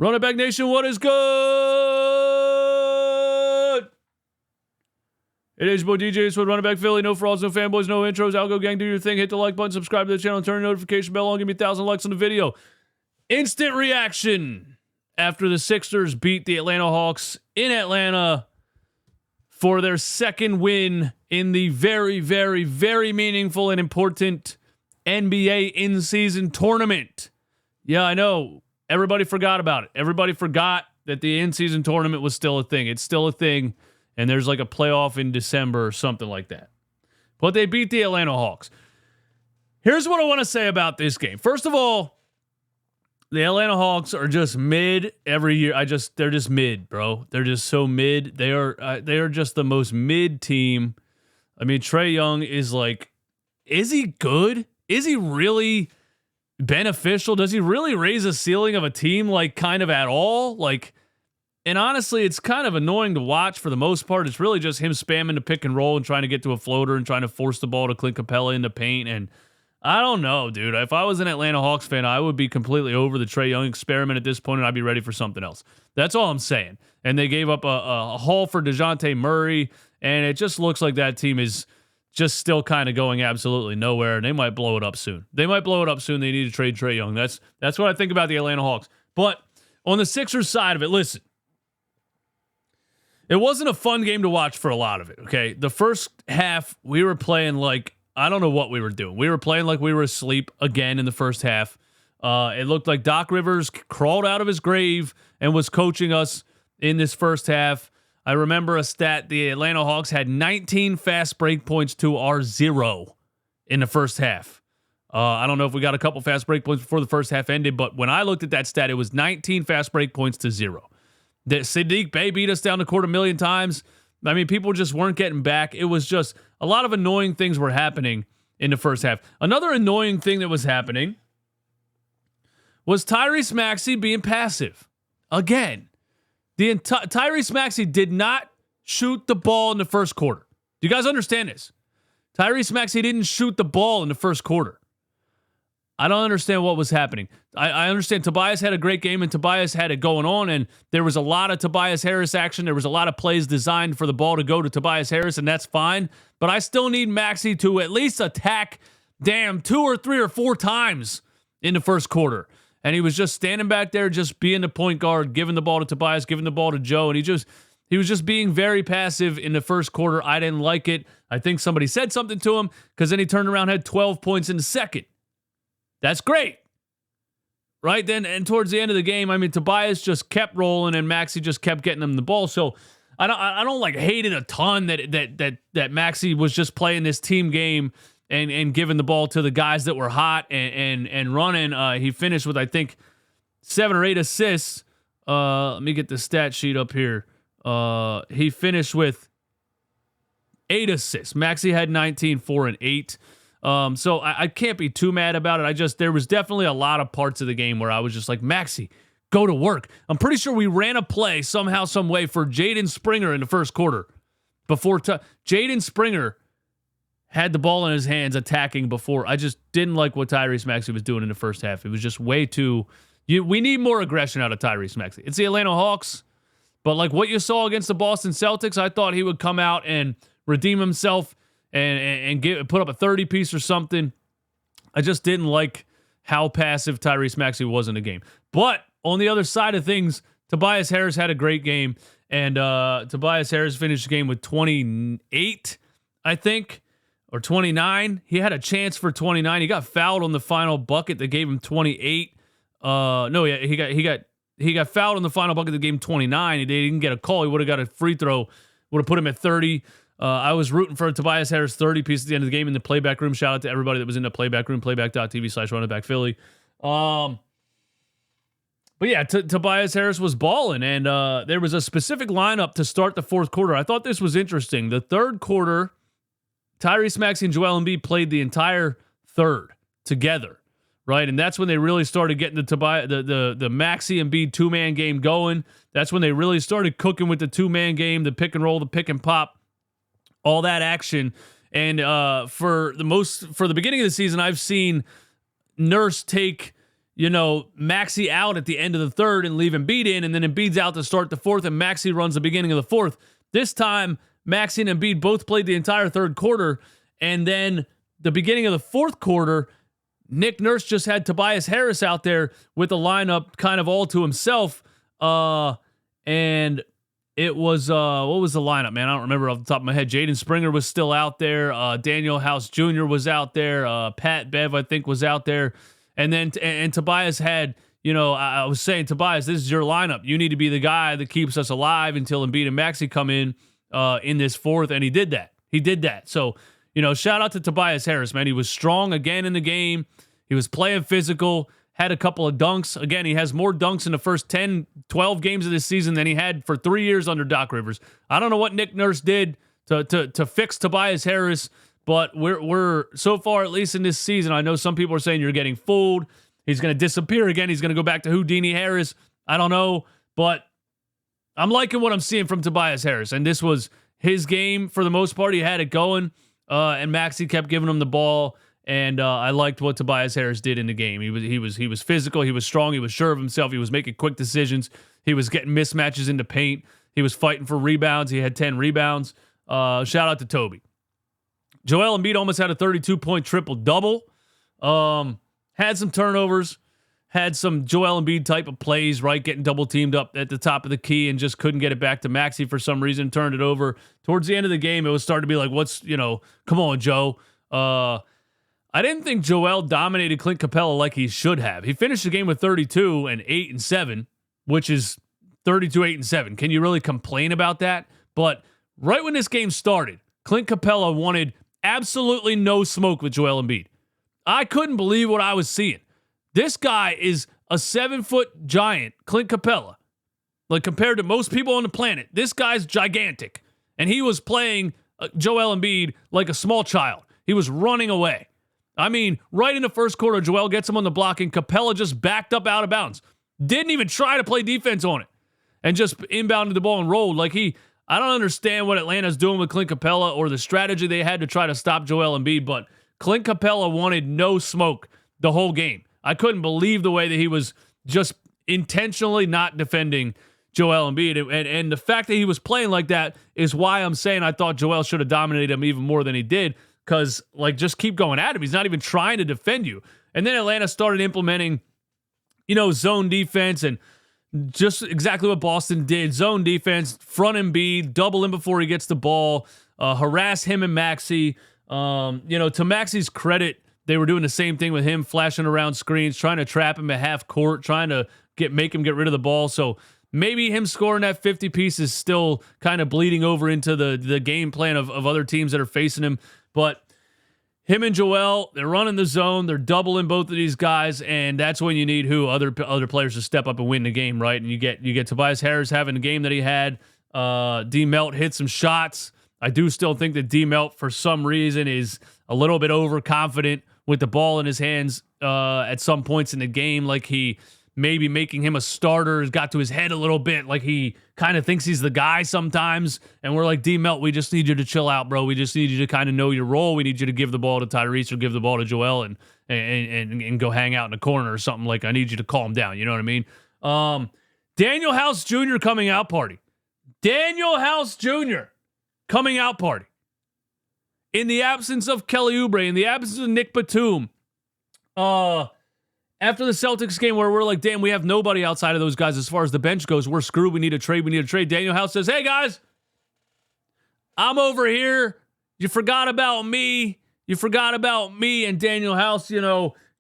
Run it back, nation. What is good? It is your boy DJ Eastwood, running back Philly. No frauds, no fanboys, no intros. Algo gang, do your thing. Hit the like button, subscribe to the channel, turn the notification bell on. Give me 1,000 likes on the video. Instant reaction after the Sixers beat the Atlanta Hawks in Atlanta for their second win in the very, very, very meaningful and important NBA in-season tournament. Yeah, I know. Everybody forgot about it. Everybody forgot that the in-season tournament was still a thing. It's still a thing, and there's like a playoff in December or something like that. But they beat the Atlanta Hawks. Here's what I want to say about this game. First of all, the Atlanta Hawks are just mid every year. They're just mid, bro. They're just so mid. They are just the most mid team. I mean, Trae Young is like, is he good? Is he really beneficial? Does he really raise the ceiling of a team, like, kind of at all? Like, and honestly, it's kind of annoying to watch for the most part. It's really just him spamming the pick and roll and trying to get to a floater and trying to force the ball to Clint Capella in the paint. And I don't know, dude. If I was an Atlanta Hawks fan, I would be completely over the Trae Young experiment at this point, and I'd be ready for something else. That's all I'm saying. And they gave up a haul for DeJounte Murray, and it just looks like that team is just still kind of going absolutely nowhere, and they might blow it up soon. They might blow it up soon. They need to trade Trae Young. That's what I think about the Atlanta Hawks. But on the Sixers side of it, listen, it wasn't a fun game to watch for a lot of it, okay? The first half, we were playing like, I don't know what we were doing. We were playing like we were asleep again in the first half. It looked like Doc Rivers crawled out of his grave and was coaching us in this first half. I remember a stat. The Atlanta Hawks had 19 fast break points to our 0 in the first half. I don't know if we got a couple fast break points before the first half ended, but when I looked at that stat, it was 19 fast break points to 0. The Saddiq Bey beat us down the court a million times. I mean, people just weren't getting back. It was just a lot of annoying things were happening in the first half. Another annoying thing that was happening was Tyrese Maxey being passive. Again. Tyrese Maxey did not shoot the ball in the first quarter. Do you guys understand this? Tyrese Maxey didn't shoot the ball in the first quarter. I don't understand what was happening. I understand Tobias had a great game, and Tobias had it going on, and there was a lot of Tobias Harris action. There was a lot of plays designed for the ball to go to Tobias Harris, and that's fine. But I still need Maxey to at least attack 2 or 3 or 4 times in the first quarter. And he was just standing back there, just being the point guard, giving the ball to Tobias, giving the ball to Joe. And he was just being very passive in the first quarter. I didn't like it. I think somebody said something to him because then he turned around and had 12 points in the second. That's great. Right then, and towards the end of the game, I mean, Tobias just kept rolling and Maxey just kept getting him the ball. So I don't like hate it a ton that Maxey was just playing this team game and giving the ball to the guys that were hot and running. He finished with, I think, 7 or 8 assists. Let me get the stat sheet up here. He finished with 8 assists. Maxey had 19, 4, and 8. So I can't be too mad about it. There was definitely a lot of parts of the game where I was just like, Maxey, go to work. I'm pretty sure we ran a play somehow, some way for Jaden Springer in the first quarter. Before Jaden Springer had the ball in his hands attacking before. I just didn't like what Tyrese Maxey was doing in the first half. It was just way too... we need more aggression out of Tyrese Maxey. It's the Atlanta Hawks, but like what you saw against the Boston Celtics, I thought he would come out and redeem himself and put up a 30-piece or something. I just didn't like how passive Tyrese Maxey was in the game. But on the other side of things, Tobias Harris had a great game, and Tobias Harris finished the game with 28, I think, or 29. He had a chance for 29. He got fouled on the final bucket that gave him 28. He got fouled on the final bucket that gave him 29. He didn't get a call. He would have got a free throw. Would have put him at 30. I was rooting for a Tobias Harris 30-piece at the end of the game in the playback room. Shout out to everybody that was in the playback room, playback.tv/runitbackphilly. But yeah, Tobias Harris was balling, and there was a specific lineup to start the fourth quarter. I thought this was interesting. The third quarter, Tyrese Maxey and Joel Embiid played the entire third together, right? And that's when they really started getting the Maxey and Embiid two-man game going. That's when they really started cooking with the two-man game, the pick and roll, the pick and pop, all that action. And for the beginning of the season, I've seen Nurse take Maxey out at the end of the third and leave Embiid in, and then Embiid's out to start the fourth, and Maxey runs the beginning of the fourth. This time, Maxey and Embiid both played the entire third quarter, and then the beginning of the fourth quarter, Nick Nurse just had Tobias Harris out there with the lineup kind of all to himself, and it was, what was the lineup, man? I don't remember off the top of my head. Jaden Springer was still out there. Danuel House Jr. was out there. Pat Bev, I think, was out there. And then and Tobias had, I was saying, Tobias, this is your lineup. You need to be the guy that keeps us alive until Embiid and Maxey come in this fourth, and he did that. He did that. So, shout out to Tobias Harris, man. He was strong again in the game. He was playing physical, had a couple of dunks. Again, he has more dunks in the first 10, 12 games of this season than he had for 3 years under Doc Rivers. I don't know what Nick Nurse did to fix Tobias Harris, but we're so far, at least in this season, I know some people are saying you're getting fooled. He's going to disappear again. He's going to go back to Houdini Harris. I don't know, but I'm liking what I'm seeing from Tobias Harris. And this was his game for the most part. He had it going, and Maxey kept giving him the ball. And I liked what Tobias Harris did in the game. He was physical. He was strong. He was sure of himself. He was making quick decisions. He was getting mismatches into paint. He was fighting for rebounds. He had 10 rebounds. Shout out to Toby. Joel Embiid almost had a 32-point triple-double. Had some turnovers. Had some Joel Embiid type of plays, right? Getting double-teamed up at the top of the key and just couldn't get it back to Maxey for some reason. Turned it over. Towards the end of the game, it was starting to be like, come on, Joe. I didn't think Joel dominated Clint Capella like he should have. He finished the game with 32 and 8 and 7, which is 32, 8 and 7. Can you really complain about that? But right when this game started, Clint Capella wanted absolutely no smoke with Joel Embiid. I couldn't believe what I was seeing. This guy is a 7-foot giant, Clint Capella. Like, compared to most people on the planet, this guy's gigantic. And he was playing Joel Embiid like a small child. He was running away. I mean, right in the first quarter, Joel gets him on the block, and Capella just backed up out of bounds. Didn't even try to play defense on it. And just inbounded the ball and rolled. I don't understand what Atlanta's doing with Clint Capella or the strategy they had to try to stop Joel Embiid, but Clint Capella wanted no smoke the whole game. I couldn't believe the way that he was just intentionally not defending Joel Embiid. And the fact that he was playing like that is why I'm saying I thought Joel should have dominated him even more than he did, because, just keep going at him. He's not even trying to defend you. And then Atlanta started implementing, zone defense and just exactly what Boston did. Zone defense, front Embiid, double him before he gets the ball, harass him and Maxey. To Maxey's credit, they were doing the same thing with him, flashing around screens, trying to trap him at half court, trying to make him get rid of the ball. So maybe him scoring that 50 piece is still kind of bleeding over into the game plan of other teams that are facing him. But him and Joel, they're running the zone. They're doubling both of these guys, and that's when you need other players to step up and win the game, right? And you get Tobias Harris having the game that he had. D Melt hit some shots. I do still think that D Melt, for some reason, is a little bit overconfident with the ball in his hands at some points in the game. Like, he maybe making him a starter has got to his head a little bit. Like, he kind of thinks he's the guy sometimes. And we're like, D Melt, we just need you to chill out, bro. We just need you to kind of know your role. We need you to give the ball to Tyrese or give the ball to Joel and go hang out in the corner or something. Like, I need you to calm down. You know what I mean? Danuel House Jr. coming out party. Danuel House Jr. coming out party. In the absence of Kelly Oubre, in the absence of Nick Batum, after the Celtics game where we're like, damn, we have nobody outside of those guys as far as the bench goes. We're screwed. We need a trade. Danuel House says, hey, guys, I'm over here. You forgot about me. And Danuel House,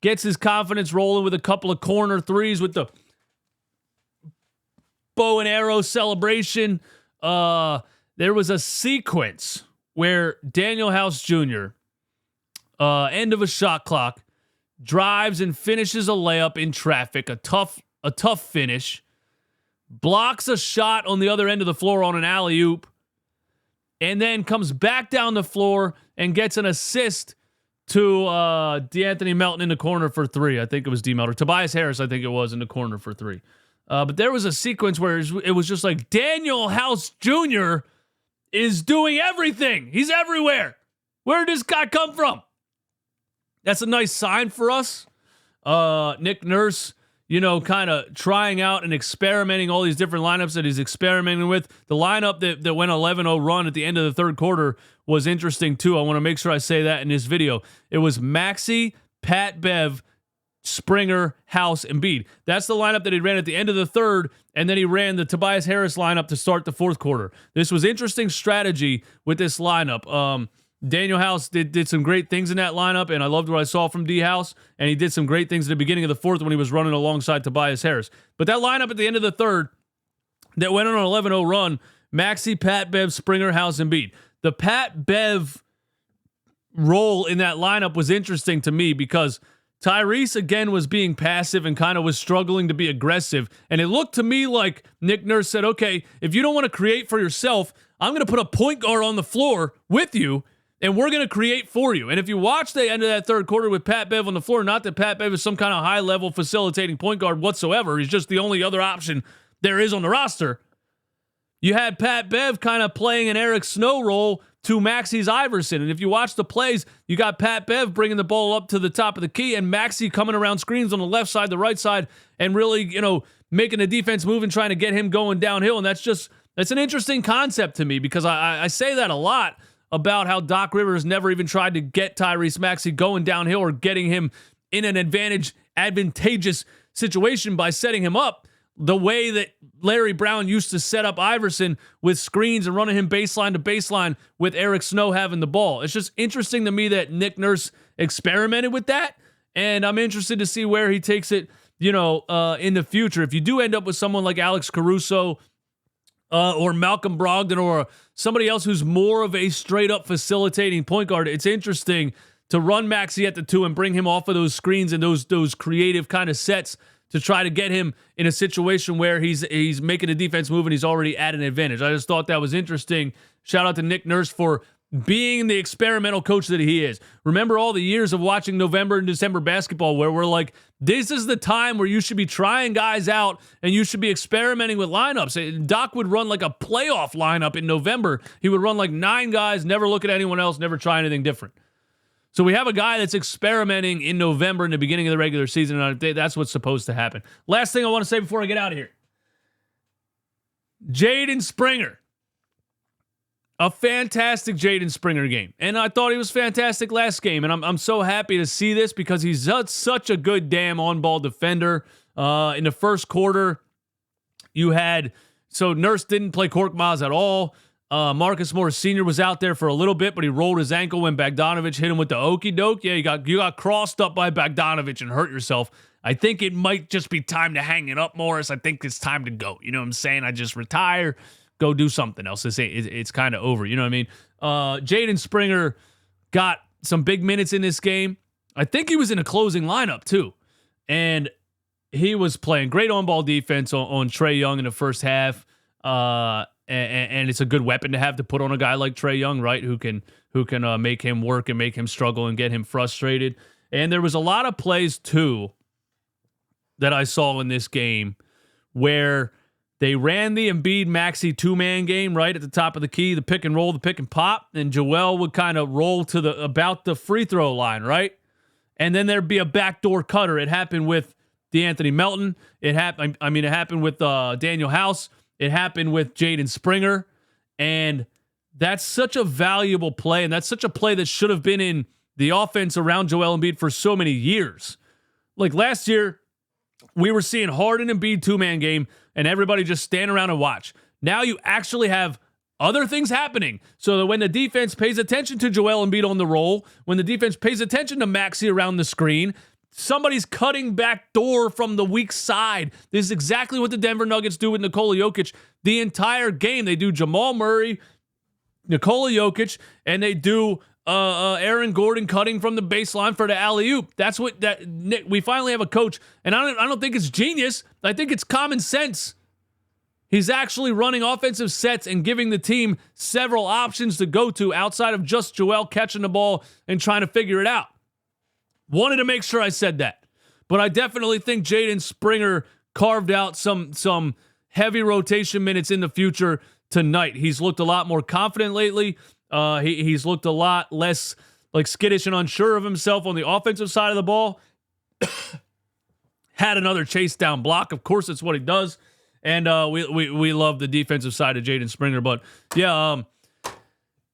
gets his confidence rolling with a couple of corner threes with the bow and arrow celebration. There was a sequence where Danuel House Jr., end of a shot clock, drives and finishes a layup in traffic, a tough finish, blocks a shot on the other end of the floor on an alley-oop, and then comes back down the floor and gets an assist to D'Anthony Melton in the corner for three. I think it was D. Melton. Tobias Harris, I think it was, in the corner for three. But there was a sequence where it was just like, Danuel House Jr. is doing everything. He's everywhere. Where did this guy come from? That's a nice sign for us. Nick Nurse, kind of trying out and experimenting all these different lineups that he's experimenting with. The lineup that went 11-0 run at the end of the third quarter was interesting too. I want to make sure I say that in this video. It was Maxey, Pat Bev, Springer, House, Embiid. That's the lineup that he ran at the end of the third, and then he ran the Tobias Harris lineup to start the fourth quarter. This was interesting strategy with this lineup. Danuel House did some great things in that lineup, and I loved what I saw from D House, and he did some great things at the beginning of the fourth when he was running alongside Tobias Harris. But that lineup at the end of the third that went on an 11-0 run, Maxey, Pat Bev, Springer, House, Embiid. The Pat Bev role in that lineup was interesting to me because Tyrese, again, was being passive and kind of was struggling to be aggressive. And it looked to me like Nick Nurse said, okay, if you don't want to create for yourself, I'm going to put a point guard on the floor with you, and we're going to create for you. And if you watch the end of that third quarter with Pat Bev on the floor, not that Pat Bev is some kind of high-level facilitating point guard whatsoever. He's just the only other option there is on the roster. You had Pat Bev kind of playing an Eric Snow role to Maxey's Iverson. And if you watch the plays, you got Pat Bev bringing the ball up to the top of the key and Maxey coming around screens on the left side, the right side, and really, making the defense move and trying to get him going downhill. And that's an interesting concept to me because I say that a lot about how Doc Rivers never even tried to get Tyrese Maxey going downhill or getting him in an advantageous situation by setting him up the way that Larry Brown used to set up Iverson with screens and running him baseline to baseline with Eric Snow having the ball. It's just interesting to me that Nick Nurse experimented with that, and I'm interested to see where he takes it, in the future. If you do end up with someone like Alex Caruso or Malcolm Brogdon or somebody else who's more of a straight-up facilitating point guard, it's interesting to run Maxey at the 2 and bring him off of those screens and those creative kind of sets to try to get him in a situation where he's making a defense move and he's already at an advantage. I just thought that was interesting. Shout out to Nick Nurse for being the experimental coach that he is. Remember all the years of watching November and December basketball where we're like, this is the time where you should be trying guys out and you should be experimenting with lineups. Doc would run like a playoff lineup in November. He would run like 9 guys, never look at anyone else, never try anything different. So we have a guy that's experimenting in November in the beginning of the regular season, and that's what's supposed to happen. Last thing I want to say before I get out of here. Jaden Springer. A fantastic Jaden Springer game. And I thought he was fantastic last game, and I'm so happy to see this because he's such a good damn on-ball defender. In the first quarter, Nurse didn't play Korkmaz at all. Marcus Morris Sr. was out there for a little bit, but he rolled his ankle when Bogdanovich hit him with the okie doke. Yeah, you got crossed up by Bogdanovich and hurt yourself. I think it might just be time to hang it up, Morris. I think it's time to go. You know what I'm saying? I just retire, go do something else. It's kind of over. You know what I mean? Jaden Springer got some big minutes in this game. I think he was in a closing lineup too. And he was playing great on-ball defense on Trae Young in the first half. And it's a good weapon to have to put on a guy like Trae Young, right? Who can make him work and make him struggle and get him frustrated. And there was a lot of plays too that I saw in this game where they ran the Embiid Maxey 2-man game right at the top of the key, the pick and roll, the pick and pop, and Joel would kind of roll to about the free throw line, right? And then there'd be a backdoor cutter. It happened with DeAnthony Melton. It happened with Danuel House. It happened with Jaden Springer, and that's such a valuable play, and that's such a play that should have been in the offense around Joel Embiid for so many years. Like last year, we were seeing Harden and Embiid 2-man game, and everybody just stand around and watch. Now you actually have other things happening, so that when the defense pays attention to Joel Embiid on the roll, when the defense pays attention to Maxey around the screen, somebody's cutting back door from the weak side. This is exactly what the Denver Nuggets do with Nikola Jokic the entire game. They do Jamal Murray, Nikola Jokic, and they do Aaron Gordon cutting from the baseline for the alley-oop. We finally have a coach, and I don't think it's genius. I think it's common sense. He's actually running offensive sets and giving the team several options to go to outside of just Joel catching the ball and trying to figure it out. Wanted to make sure I said that. But I definitely think Jaden Springer carved out some heavy rotation minutes in the future tonight. He's looked a lot more confident lately. He's looked a lot less like skittish and unsure of himself on the offensive side of the ball. had another chase down block. Of course, it's what he does. And we love the defensive side of Jaden Springer. But, yeah,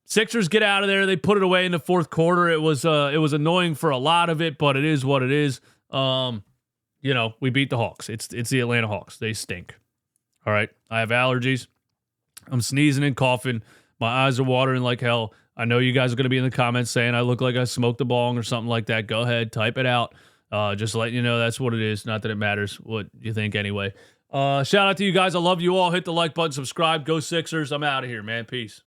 Sixers get out of there. They put it away in the fourth quarter. It was annoying for a lot of it, but it is what it is. We beat the Hawks. It's the Atlanta Hawks. They stink. All right. I have allergies. I'm sneezing and coughing. My eyes are watering like hell. I know you guys are going to be in the comments saying I look like I smoked a bong or something like that. Go ahead, type it out. Just letting you know that's what it is. Not that it matters what you think anyway. Shout out to you guys. I love you all. Hit the like button, subscribe. Go Sixers. I'm out of here, man. Peace.